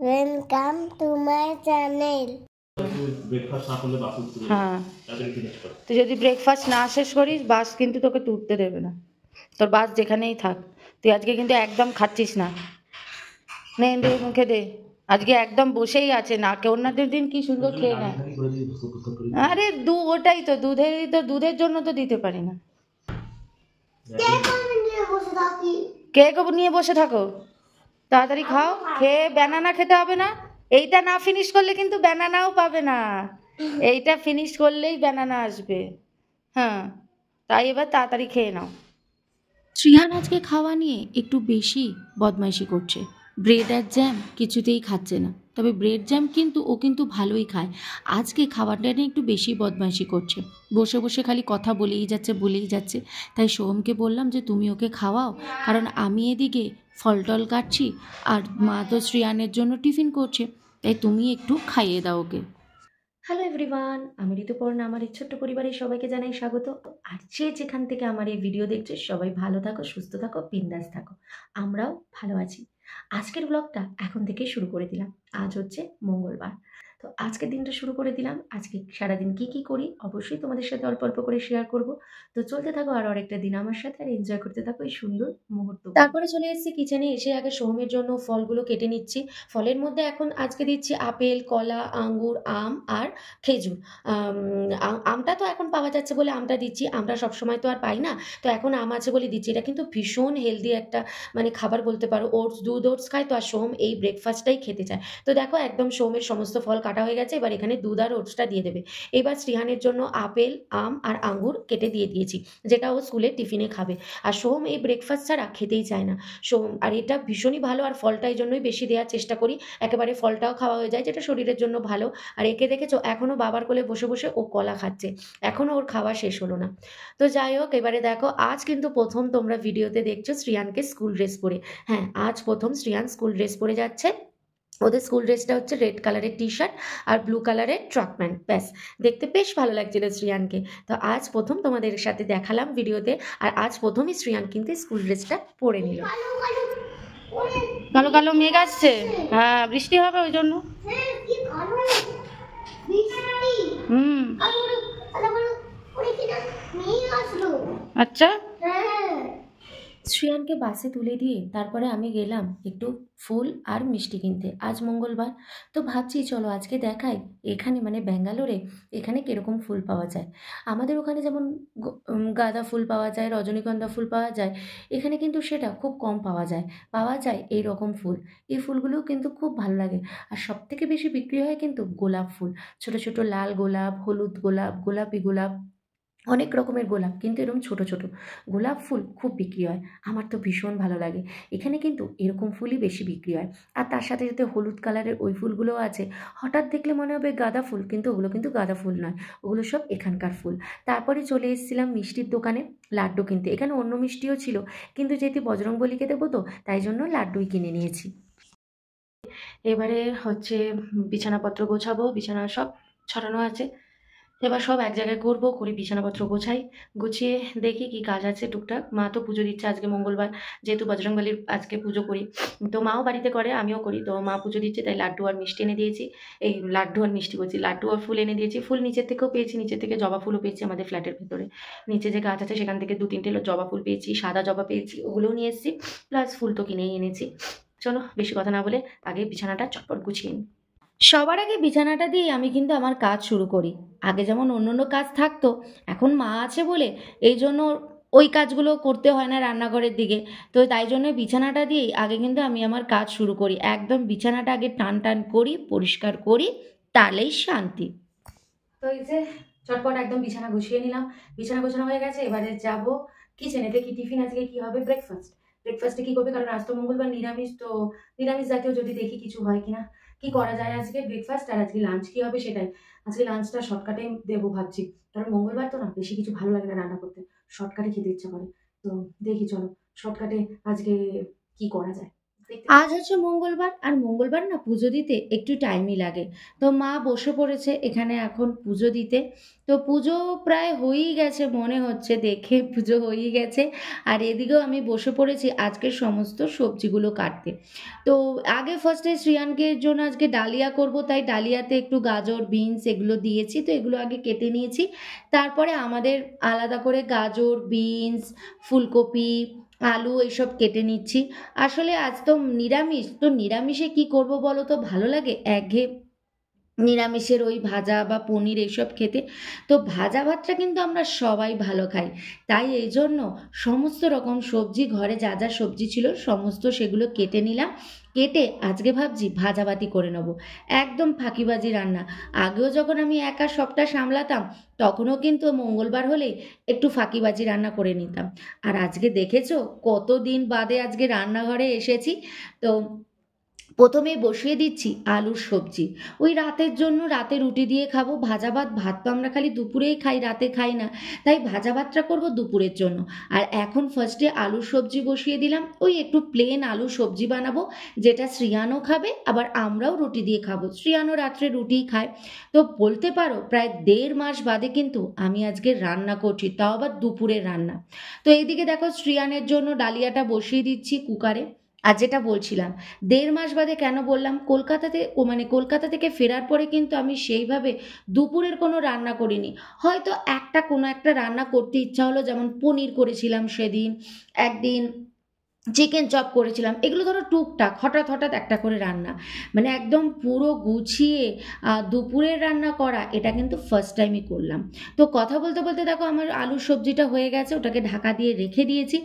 Welcome to my channel. হ্যাঁ, তুই যদি ব্রেকফাস্ট না শেষ করিস বাস কিন্তু তোকে তুলতে দেবে না। তোর বাস যেখানেই থাক, তুই আজকে কিন্তু একদম খাচ্ছিস না। নে দে, মুখে দে। আজকে একদম বসেই আছে না, কেউ অন্যদের দিন কি সুন্দর খেয়ে নেয়। আরে ওটাই তো দুধের জন্য তো দিতে পারি না। কেক নিয়ে বসে থাকো, তাড়াতাড়ি খাও। খেয়ে ব্যানানা খেতে হবে না? এইটা না ফিনিশ করলে কিন্তু ব্যানানাও পাবে না। এইটা ফিনিশ করলেই ব্যানানা আসবে। হ্যাঁ, তাই এবার তাড়াতাড়ি খেয়ে নাও। শ্রীহান আজকে খাওয়া নিয়ে একটু বেশি বদমাইশি করছে। ব্রেড আর জ্যাম কিছুতেই খাচ্ছে না, তবে ব্রেড জ্যাম কিন্তু ও কিন্তু ভালোই খায়। আজকে খাবারটা নিয়ে একটু বেশি বদমাইশি করছে, বসে বসে খালি কথা বলেই যাচ্ছে। তাই সোহমকে বললাম যে তুমি ওকে খাওয়াও, কারণ আমি এদিকে ফল টল কাটছি আর মা তো শ্রীহানের জন্য টিফিন করছে, তাই তুমি একটু খাইয়ে দাও ওকে। হ্যালো এভরিওয়ান, আমি ঋতুপর্ণা। আমার এই ছোট্ট পরিবারের সবাইকে জানাই স্বাগত। আর যেখান থেকে আমার এই ভিডিও দেখছে সবাই ভালো থাকো, সুস্থ থাকো, বিন্দাস থাকো। আমরাও ভালো আছি। আজকের ব্লগটা এখন থেকে শুরু করে দিলাম। আজ হচ্ছে মঙ্গলবার, তো আজকের দিনটা শুরু করে দিলাম। আজকে সারাদিন কি করি অবশ্যই তোমাদের সাথে অল্প অল্প করে শেয়ার করব। তো চলতে থাকো আর আরেকটা দিন আমার সাথে, আর এনজয় করতে থাকো এই সুন্দর মুহূর্ত। তারপরে চলে এসেছি কিচেনে, এসে আগে সোহমের জন্য ফলগুলো কেটে নিচ্ছি। ফলের মধ্যে এখন আজকে দিচ্ছি আপেল, কলা, আঙ্গুর, আম আর খেজুর। আমটা তো এখন পাওয়া যাচ্ছে বলে আমটা দিচ্ছি, আমরা সবসময় তো আর পাই না, তো এখন আম আছে বলে দিচ্ছি। এটা কিন্তু ভীষণ হেলদি একটা মানে খাবার বলতে পারো। দুধ ওটস খায় তো, আর সোম এই ব্রেকফাস্টটাই খেতে চায়। তো দেখো একদম সোমের সমস্ত ফল কাটা হয়ে গেছে, এবার এখানে দুধ আর ওটসটা দিয়ে দেবে। এবার শ্রীহানের জন্য আপেল, আম আর আঙ্গুর কেটে দিয়ে দিয়েছি, যেটা ও স্কুলে টিফিনে খাবে। আর সোম এই ব্রেকফাস্ট ছাড়া খেতেই চায় না সোম, আর এটা ভীষণই ভালো। আর ফলটা এই জন্যই বেশি দেওয়ার চেষ্টা করি, একেবারে ফলটাও খাওয়া হয়ে যায়, যেটা শরীরের জন্য ভালো। আর একে দেখেছো এখনো বাবার কোলে বসে বসে ও কলা খাচ্ছে, এখনো ওর খাওয়া শেষ হলো না। তো যাই হোক, এবারে দেখো আজ কিন্তু প্রথম তোমরা ভিডিওতে দেখছো শ্রীয়ানকে স্কুল ড্রেস পরে। হ্যাঁ, আজ প্রথম শ্রীয়ান স্কুল ড্রেস পরে যাচ্ছে। ওদের স্কুল ড্রেসটা হচ্ছে রেড কালারের টি শার্ট আর ব্লু কালারের ট্রাক প্যান্ট, ব্যাস দেখতে বেশ ভালো লাগছিল শ্রীয়ানকে। তো আজ প্রথম তোমাদের সাথে দেখালাম ভিডিওতে, আর আজ প্রথমই শ্রীয়ান কিন্তু স্কুল ড্রেসটা পরে নিল। কালো কালো মেঘ আসছে, হ্যাঁ বৃষ্টি হবে ওই জন্য। আচ্ছা, শ্রিয়ানকে বাসে তুলে দিয়ে তারপরে আমি গেলাম একটু ফুল আর মিষ্টি কিনতে। আজ মঙ্গলবার, তো ভাবছি চলো আজকে দেখাই এখানে মানে ব্যাঙ্গালোরে এখানে কীরকম ফুল পাওয়া যায়। আমাদের ওখানে যেমন গাঁদা ফুল পাওয়া যায়, রজনীগন্ধা ফুল পাওয়া যায়, এখানে কিন্তু সেটা খুব কম পাওয়া যায় এই রকম ফুল। এই ফুলগুলোও কিন্তু খুব ভালো লাগে। আর সব থেকে বেশি বিক্রি হয় কিন্তু গোলাপ ফুল, ছোট ছোট লাল গোলাপ, হলুদ গোলাপ, গোলাপি গোলাপ, অনেক রকমের গোলাপ, কিন্তু এরকম ছোট ছোট গোলাপ ফুল খুব বিক্রি হয়। আমার তো ভীষণ ভালো লাগে। এখানে কিন্তু এরকম ফুলই বেশি বিক্রি হয়। আর তার সাথে সাথে হলুদ কালারের ওই ফুলগুলোও আছে। হঠাৎ দেখলে মনে হবে গাঁদা ফুল, কিন্তু ওগুলো কিন্তু গাঁদা ফুল নয়, ওগুলো সব এখানকার ফুল। তারপরে চলে এসেছিলাম মিষ্টির দোকানে লাড্ডু কিনতে। এখানে অন্য মিষ্টিও ছিল, কিন্তু যেহেতু বজরংবলীকে দেবো তো তাই জন্য লাড্ডুই কিনে নিয়েছি। এবারে হচ্ছে বিছানাপত্র গোছাবো, বিছানা সব ছড়ানো আছে, এবার সব এক জায়গায় করবো, করে বিছানাপত্র গোছাই, গুছিয়ে দেখি কি কাজ আছে টুকটাক। মা তো পুজো দিচ্ছে, আজকে মঙ্গলবার যেহেতু বজরংবলীর আজকে পুজো করি, তো মাও বাড়িতে করে আমিও করি, তো মা পুজো দিচ্ছে তাই লাড্ডু আর মিষ্টি এনে দিয়েছি। এই লাড্ডু আর মিষ্টি বলছি, লাড্ডু আর ফুল এনে দিয়েছি। ফুল নিচের থেকেও পেয়েছি, নিচের থেকে জবা ফুলও পেয়েছি। আমাদের ফ্ল্যাটের ভেতরে নিচে যে গাছ আছে সেখান থেকে 2-3টে জবা ফুল পেয়েছি, সাদা জবা পেয়েছি, ওগুলোও নিয়ে এসেছি, প্লাস ফুল তো কিনেই এনেছি। চলো বেশি কথা না বলে আগে বিছানাটা চটপট গুছিয়ে নিই। সবার আগে বিছানাটা দিয়ে আমি কিন্তু আমার কাজ শুরু করি। আগে যেমন অন্য কাজ থাকতো, এখন মা আছে বলে এই জন্য ওই কাজগুলো করতে হয় না রান্নাঘরের দিকে, তো তাই জন্য বিছানাটা দিয়েই আগে কিন্তু আমি আমার কাজ শুরু করি। একদম বিছানাটা আগে টান করি, পরিষ্কার করি, তাহলেই শান্তি। তো এই যে চটপট একদম বিছানা গুছিয়ে নিলাম, বিছানা গোছানো হয়ে গেছে। এবারে যাব কিচেনে, দেখি টিফিন আজকে কি হবে, ব্রেকফাস্টে কি করবে, কারণ আজ তো মঙ্গলবার নিরামিষ, তো নিরামিষ জাতীয় যদি দেখি কিছু হয় কিনা, কি করা যায় আজকে ব্রেকফাস্ট। আর আজকে লাঞ্চ কি হবে সেটাই, আজকে লাঞ্চটা শর্টকাটে দেবো ভাবছি, কারণ মঙ্গলবার তো না বেশি কিছু ভালো লাগে না রান্না করতে, শর্টকাটে খেতে ইচ্ছা করে। তো দেখি চলো শর্টকাটে আজকে কি করা যায়। আজ হচ্ছে মঙ্গলবার, আর মঙ্গলবার না পুজো দিতে একটু টাইমই লাগে। তো মা বসে পড়েছে এখানে এখন পুজো দিতে। তো পুজো প্রায় হয়েই গেছে মনে হচ্ছে, দেখে পুজো হয়েই গেছে। আর এদিকেও আমি বসে পড়েছি আজকের সমস্ত সবজিগুলো কাটতে। তো আগে ফার্স্টে শ্রিয়ানকে জন্য আজকে ডালিয়া করব, তাই ডালিয়াতে একটু গাজর বিনস এগুলো দিয়েছি, তো এগুলো আগে কেটে নিয়েছি। তারপরে আমাদের আলাদা করে গাজর বিনস ফুলকপি আলু এইসব কেটে নিচ্ছি। আসলে আজ তো নিরামিষ, তো নিরামিষে কি করব বলো তো, ভালো লাগে একঘেয়ে নিরামিষের ওই ভাজা বা পনির এইসব খেতে। তো ভাজা ভাতটা কিন্তু আমরা সবাই ভালো খাই, তাই এই জন্য সমস্ত রকম সবজি ঘরে যা যা সবজি ছিল সমস্ত সেগুলো কেটে নিলাম। কেটে আজকে ভাবছি ভাজাভাতি করে নেবো, একদম ফাঁকিবাজি রান্না। আগেও যখন আমি একা সবটা সামলাতাম তখনও কিন্তু মঙ্গলবার হলেই একটু ফাঁকিবাজি রান্না করে নিতাম। আর আজকে দেখেছো কতদিন বাদে আজকে রান্নাঘরে এসেছি। তো প্রথমেই বসিয়ে দিচ্ছি আলুর সবজি, ওই রাতের জন্য, রাতে রুটি দিয়ে খাবো। ভাজা ভাত, ভাত তো আমরা খালি দুপুরেই খাই, রাতে খাই না, তাই ভাজা ভাতটা করবো দুপুরের জন্য। আর এখন ফার্স্টে আলুর সবজি বসিয়ে দিলাম, ওই একটু প্লেন আলু সবজি বানাবো, যেটা শ্রিয়ানও খাবে আবার আমরাও রুটি দিয়ে খাবো। শ্রিয়ানও রাত্রে রুটিই খায়। তো বলতে পারো প্রায় 1.5 মাস বাদে কিন্তু আমি আজকে রান্না করছি, তাও আবার দুপুরের রান্না। তো এইদিকে দেখো শ্রিয়ানের জন্য ডালিয়াটা বসিয়ে দিচ্ছি কুকারে। আর যেটা বলছিলাম, 1.5 মাস বাদে কেন বললাম, কলকাতা থেকে ফেরার পরে কিন্তু আমি সেইভাবে দুপুরের কোনো রান্না করিনি। হয়তো কোনো একটা রান্না করতে ইচ্ছা হলো, যেমন পনির করেছিলাম সেদিন, একদিন চিকেন চপ করেছিলাম, এগুলো ধরো টুকটাক হঠাৎ হঠাৎ একটা করে রান্না। মানে একদম পুরো গুছিয়ে দুপুরের রান্না করা এটা কিন্তু ফার্স্ট টাইমই করলাম। তো কথা বলতে বলতে দেখো আমার আলুর সবজিটা হয়ে গেছে, ওটাকে ঢাকা দিয়ে রেখে দিয়েছি।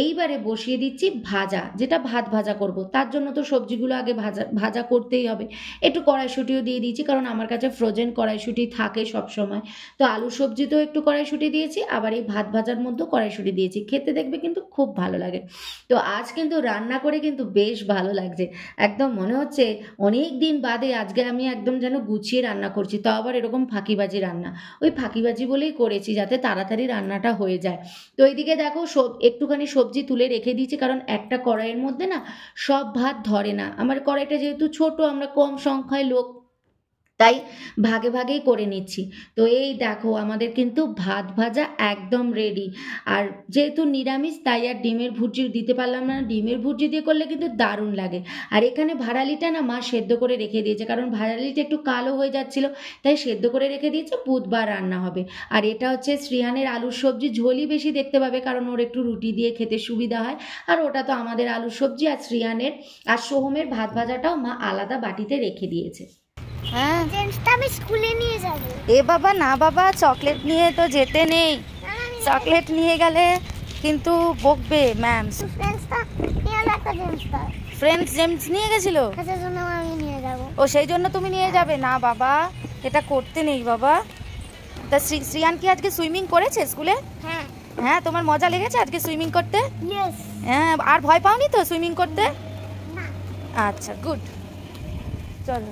এইবারে বসিয়ে দিচ্ছি ভাজা, যেটা ভাত ভাজা করব, তার জন্য তো সবজিগুলো আগে ভাজা করতেই হবে। একটু কড়াইশুঁটিও দিয়ে দিয়েছি, কারণ আমার কাছে ফ্রোজেন কড়াইশুঁটি থাকে সব সময়। তো আলুর সবজিতেও একটু কড়াইশুঁটি দিয়েছি, আবার এই ভাত ভাজার মধ্যেও কড়াইশুঁটি দিয়েছি, খেতে দেখবে কিন্তু খুব ভালো লাগে। তো আজ কিন্তু রান্না করে কিন্তু বেশ ভালো লাগছে, একদম মনে হচ্ছে অনেক দিন বাদে আজকে আমি একদম যেন গুছিয়ে রান্না করছি, তাও আবার এরকম ফাঁকিবাজি রান্না। ওই ফাঁকিবাজি বলেই করেছি যাতে তাড়াতাড়ি রান্নাটা হয়ে যায়। তো এইদিকে দেখো একটুখানি সবজি তুলে রেখে দিয়েছি, কারণ একটা কড়াইয়ের মধ্যে না সব ভাত ধরে না। আমার কড়াইটা যেহেতু ছোট, আমরা কম সংখ্যায় লোক, তাই ভাগে ভাগেই করে নিচ্ছি। তো এই দেখো আমাদের কিন্তু ভাত ভাজা একদম রেডি। আর যেহেতু নিরামিষ তাই আর ডিমের ভুর্জি দিতে পারলাম না, ডিমের ভুর্জি দিয়ে করলে কিন্তু দারুণ লাগে। আর এখানে ভাড়ালিটা না মা সেদ্ধ করে রেখে দিয়েছে, কারণ ভাড়ালিটা একটু কালো হয়ে যাচ্ছিল, তাই সেদ্ধ করে রেখে দিয়েছে, বুধবার রান্না হবে। আর এটা হচ্ছে শ্রিয়ানের আলুর সবজি, ঝোলই বেশি দেখতে পাবে, কারণ ওর একটু রুটি দিয়ে খেতে সুবিধা হয়। আর ওটা তো আমাদের আলুর সবজি, আর শ্রিয়ানের আর সোহমের ভাত ভাজাটাও মা আলাদা বাটিতে রেখে দিয়েছে। হ্যাঁ জেন্টসটা আমি স্কুলে নিয়ে যাব। এ বাবা না বাবা, চকলেট নিয়ে তো যেতে নেই, চকলেট নিয়ে গেলে কিন্তু বকবে ম্যাম। ফ্রেন্ডসটা নিয়ে গেল, একটা জেন্টসটা ফ্রেন্ডস জেমস নিয়ে গেছিল, কাছে জন্য আমি নিয়ে যাব। ও সেই জন্য তুমি নিয়ে যাবে না বাবা, এটা করতে নেই বাবা। তা শ্রিয়ান কি আজকে সুইমিং করেছে স্কুলে? হ্যাঁ হ্যাঁ, তোমার মজা লেগেছে আজকে সুইমিং করতে? ইয়েস। হ্যাঁ, আর ভয় পাওনি তো সুইমিং করতে? না আচ্ছা গুড, চলো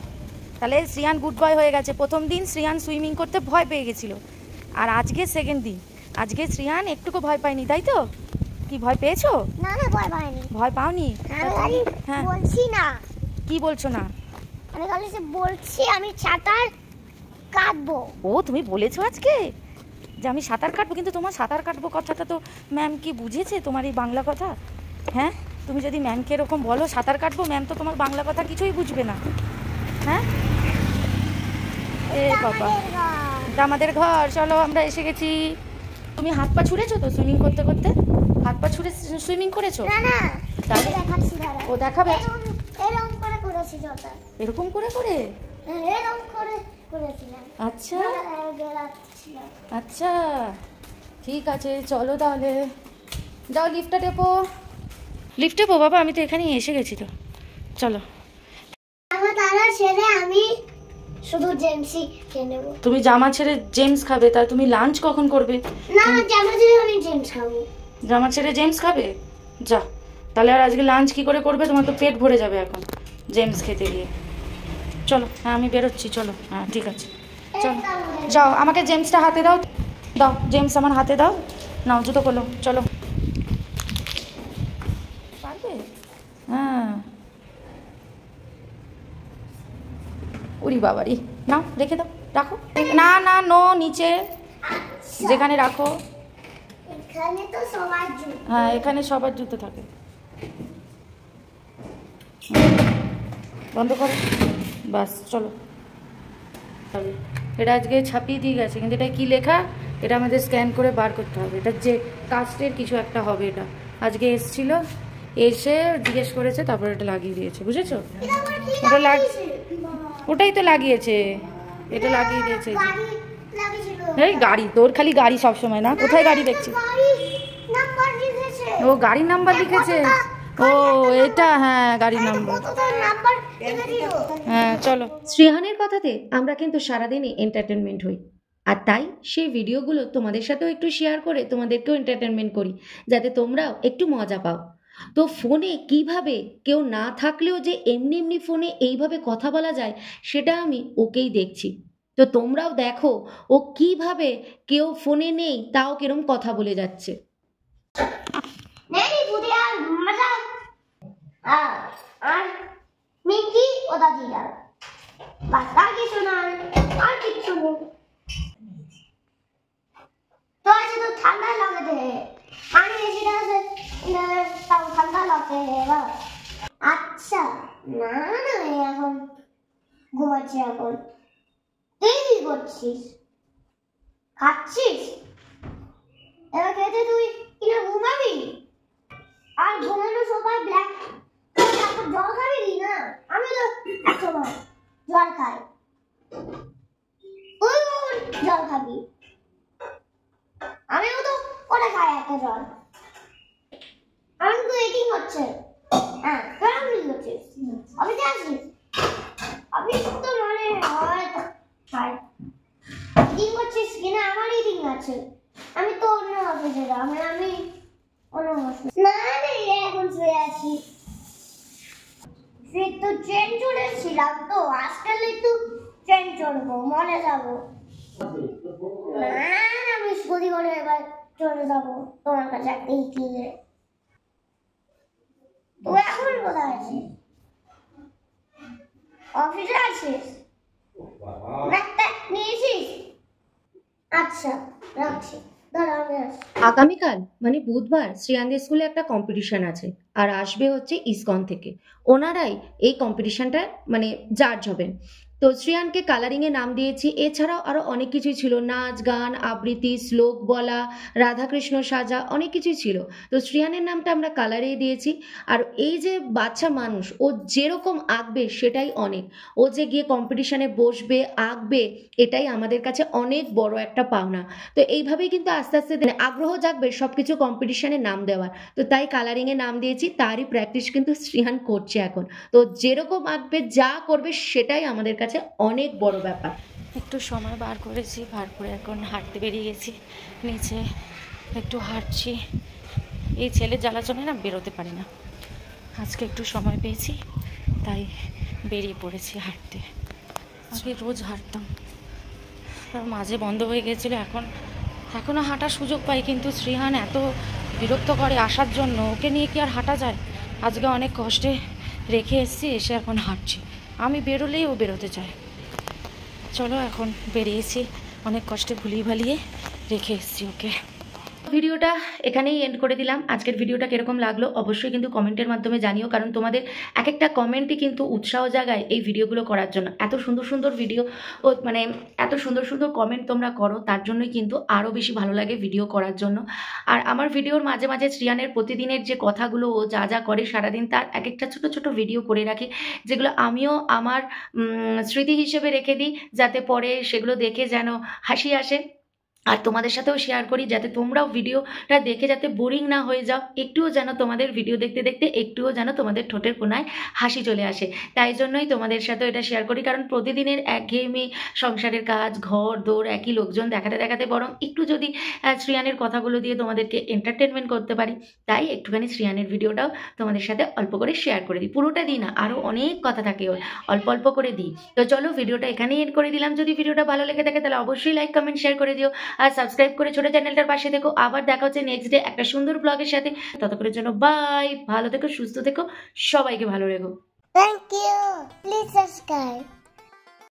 তাহলে শ্রিয়ান গুড বয় হয়ে গেছে। প্রথম দিন শ্রিয়ান সুইমিং করতে ভয় পেয়ে গেছিল, আর আজকে সেকেন্ড দিন, আজকে শ্রিয়ান একটুকু ভয় পায়নি, তাই তো? কি ভয় পেয়েছো? না না ভয় পাইনি। ভয় পাওনি? আমি হ্যাঁ, বলছি না, কি বলছো না? আমি খালি বলছি আমি সাঁতার কাটবো। ও তুমি বলেছো আজকে যে আমি সাঁতার কাটবো, কিন্তু তোমার সাঁতার কাটবো কথাটা তো ম্যাম কি বুঝেছে তোমার এই বাংলা কথা? হ্যাঁ, তুমি যদি ম্যামকে এরকম বলো সাঁতার কাটবো, ম্যাম তো তোমার বাংলা কথা কিছুই বুঝবে না। হ্যাঁ, এ বাবা, এটা আমাদের ঘর, চলো আমরা এসে গেছি। তুমি হাত পা ছুঁড়েছো তো সুইমিং করতে করতে? হাত পা ছুঁড়ে সুইমিং করেছো? না না তাহলে দেখাচ্ছি, দাঁড়া। ও দেখাবে এরকম করে করেছি যত, এরকম করে করে? এরকম করে করেছিলাম। আচ্ছা গেলাচ্ছিলাম। আচ্ছা ঠিক আছে, চলো তাহলে যাও লিফটটা টেপো, লিফট টেপো বাবা, আমি তো এখানেই এসে গেছি তো, চলো। আমার তারা ছেড়ে আমি শুধু জেমসই খেয়ে নেবো। তুমি জামা ছেড়ে জেমস খাবে, তা তুমি লাঞ্চ কখন করবে? না জামা ছেড়ে আমি জেমস খাবো। জামা ছেড়ে জেমস খাবে? যা, তাহলে আর আজকে লাঞ্চ কি করে করবে? তোমার তো পেট ভরে যাবে এখন জেমস খেতে গিয়ে। চলো, হ্যাঁ আমি বেরোচ্ছি, চলো। হ্যাঁ ঠিক আছে, চলো যাও, আমাকে জেমসটা হাতে দাও, দাও জেমস আমার হাতে দাও, নাও জুতো খোলো, চলো। পারবে? হ্যাঁ উরি বাবারি, নাও রেখে দাও, রাখো। না না, নো, নিচে যেখানে রাখো। এখানে তো সবার জুতো। হ্যাঁ, এখানে সবার জুতো থাকে। বন্ধ করো, বাস চলো। এটা আজকে ছাপিয়ে দিয়ে গেছে, কিন্তু এটা কি লেখা এটা আমাদের স্ক্যান করে বার করতে হবে। এটা যে কাস্টের কিছু একটা হবে। এটা আজকে এসছিল, এসে জিজ্ঞেস করেছে, তারপর এটা লাগিয়ে দিয়েছে, বুঝেছো? ওটা ওটাই তো লাগিয়েছে, এটা লাগিয়ে দিয়েছে। এই গাড়ি, তোর খালি গাড়ি সবসময় না, কোথায় গাড়ি দেখছি? ও গাড়ির নাম্বার লিখেছে, ও এটা, হ্যাঁ গাড়ির নাম্বার। হ্যাঁ চলো। শ্রেহানের কথাতে আমরা কিন্তু সারাদিনই এন্টারটেনমেন্ট হই, আর তাই সেই ভিডিওগুলো তোমাদের সাথেও একটু শেয়ার করে তোমাদেরকেও এন্টারটেনমেন্ট করি, যাতে তোমরাও একটু মজা পাও। তো ফোনে কিভাবে কেউ না থাকলেও যে এমনি এমনি ফোনে এইভাবে কথা বলা যায়, সেটা আমি ওকেই দেখছি। তো তোমরাও দেখো ও কিভাবে কেউ ফোনে নেই তাও কিরম কথা বলে যাচ্ছে। আর মিঙ্কি ও দাদিরা বাস, আর কিছু নয়, আর কিছু নেই। তো আজ তো ঠান্ডা লাগে, পানি বেশি আছে তাও ঠান্ডা লাগে। আচ্ছা, না না, এখন ঘুমাচ্ছি। এখন তুই কি করছিস? খাচ্ছিস? এবার খেতে তুই কিনা ঘুমাবি? আর ঘুমানো সবাই ব্ল্যাক জল খাবি না? আমি তো একসময় জল খাই, তুই কখন জল খাবি? আমিও তো ওটা খাই একটা জল। আমি তো এটিং হচ্ছে। হ্যাঁ, কেন কি করছিস? অফিসে আসিস? অফিস তো মনে হয় খাই। এটিং করছিস কিনা? আমার এটিং আছে, আমি তো অন্য অফিসে যাই। আমি অন্য অফিস না, এখন শুয়ে আছি। তো ট্রেন চড়েছিলাম, তো আজকাল একটু ট্রেন চড়বো, মনে যাবো না, আমি স্কুটি করে এবার চলে যাবো তোমার কাছে একটা গিয়ে। তো এখন কোথায় আছিস? অফিসে আছিস? ব্যাগটা নিয়েছিস? আচ্ছা, রাখছি, দাঁড়া আমি আসছি। আগামীকাল মানে বুধবার শ্রেয়ানদের স্কুলে একটা কম্পিটিশন আছে, আর আসবে হচ্ছে ইসকন থেকে। ওনারাই এই কম্পিটিশনটা মানে জাজ হবেন। তো শ্রেয়ানকে কালারিংয়ে নাম দিয়েছি, এছাড়াও আরও অনেক কিছুই ছিল, নাচ গান আবৃত্তি শ্লোক বলা রাধাকৃষ্ণ সাজা অনেক কিছুই ছিল। তো শ্রেয়ানের নামটা আমরা কালারেই দিয়েছি। আর এই যে বাচ্চা মানুষ, ও যেরকম আঁকবে সেটাই অনেক। ও যে গিয়ে কম্পিটিশনে বসবে আঁকবে, এটাই আমাদের কাছে অনেক বড় একটা পাওনা। তো এইভাবেই কিন্তু আস্তে আস্তে আগ্রহ জাগবে সব কিছু কম্পিটিশনে নাম দেওয়ার। তো তাই কালারিংয়ে নাম দিয়েছি, তারই প্র্যাকটিস কিন্তু শ্রেয়ান করছে এখন। তো যেরকম আঁকবে যা করবে সেটাই আমাদের কাছে অনেক বড় ব্যাপার। একটু সময় বার করেছি, বার করে এখন হাঁটতে বেরিয়ে গেছি নিচে, একটু হাঁটছি। এই ছেলের জ্বালাচনে না বেরোতে পারি না, আজকে একটু সময় পেয়েছি তাই বেরিয়ে পড়েছি হাঁটতে। আগে রোজ হাঁটতাম, মাঝে বন্ধ হয়ে গেছিলো, এখনও হাঁটার সুযোগ পাই, কিন্তু শ্রীহান এত বিরক্ত করে আসার জন্য, ওকে নিয়ে কি আর হাঁটা যায়? আজকে অনেক কষ্টে রেখে এসেছি, এসে এখন হাঁটছি। আমি বেরোলেই ও বেরোতে চায়। চলো এখন বেরিয়েছি, অনেক কষ্টে ভুলিয়ে ভালিয়ে রেখে এসেছি ওকে। ভিডিওটা এখানেই এন্ড করে দিলাম। আজকের ভিডিওটা কিরকম লাগলো অবশ্যই কিন্তু কমেন্টের মাধ্যমে জানিও, কারণ তোমাদের এক একটা কমেন্টই কিন্তু উৎসাহ জাগায় এই ভিডিওগুলো করার জন্য। এত সুন্দর সুন্দর ভিডিও ও মানে এত সুন্দর সুন্দর কমেন্ট তোমরা করো, তার জন্যই কিন্তু আরও বেশি ভালো লাগে ভিডিও করার জন্য। আর আমার ভিডিওর মাঝে মাঝে শ্রেয়ানের প্রতিদিনের যে কথাগুলো ও যা যা করে সারাদিন, তার এক একটা ছোট ছোট ভিডিও করে রাখি, যেগুলো আমিও আমার স্মৃতি হিসেবে রেখে দিই, যাতে পরে সেগুলো দেখে যেন হাসি আসে। আর তোমাদের সাথেও শেয়ার করি, যাতে তোমরাও ভিডিওটা দেখে যাতে বোরিং না হয়ে যাও, একটুও যেন তোমাদের ভিডিও দেখতে দেখতে একটুও যেন তোমাদের ঠোঁটের কোনায় হাসি চলে আসে। তাই জন্যই তোমাদের সাথেও এটা শেয়ার করি, কারণ প্রতিদিনের একঘেয়েমি সংসারের কাজ ঘর দৌড় একই লোকজন দেখাতে দেখাতে বরং একটু যদি শ্রেয়ানের কথাগুলো দিয়ে তোমাদেরকে এন্টারটেনমেন্ট করতে পারি, তাই একটুখানি শ্রেয়ানের ভিডিওটাও তোমাদের সাথে অল্প করে শেয়ার করে দিই। পুরোটা দিই না, আরও অনেক কথা থাকে ওর, অল্প অল্প করে দিই। তো চলো ভিডিওটা এখানেই এন্ড করে দিলাম। যদি ভিডিওটা ভালো লেগে থাকে তাহলে অবশ্যই লাইক কমেন্ট শেয়ার করে দিও, আর সাবস্ক্রাইব করে ছোট চ্যানেলটার পাশে থেকো। আবার দেখা হচ্ছে নেক্সট ডে একটা সুন্দর ব্লগের সাথে। ততক্ষণের জন্য বাই, ভালো থেকো, সুস্থ থেকো, সবাইকে ভালো রেখো। Thank you. Please subscribe.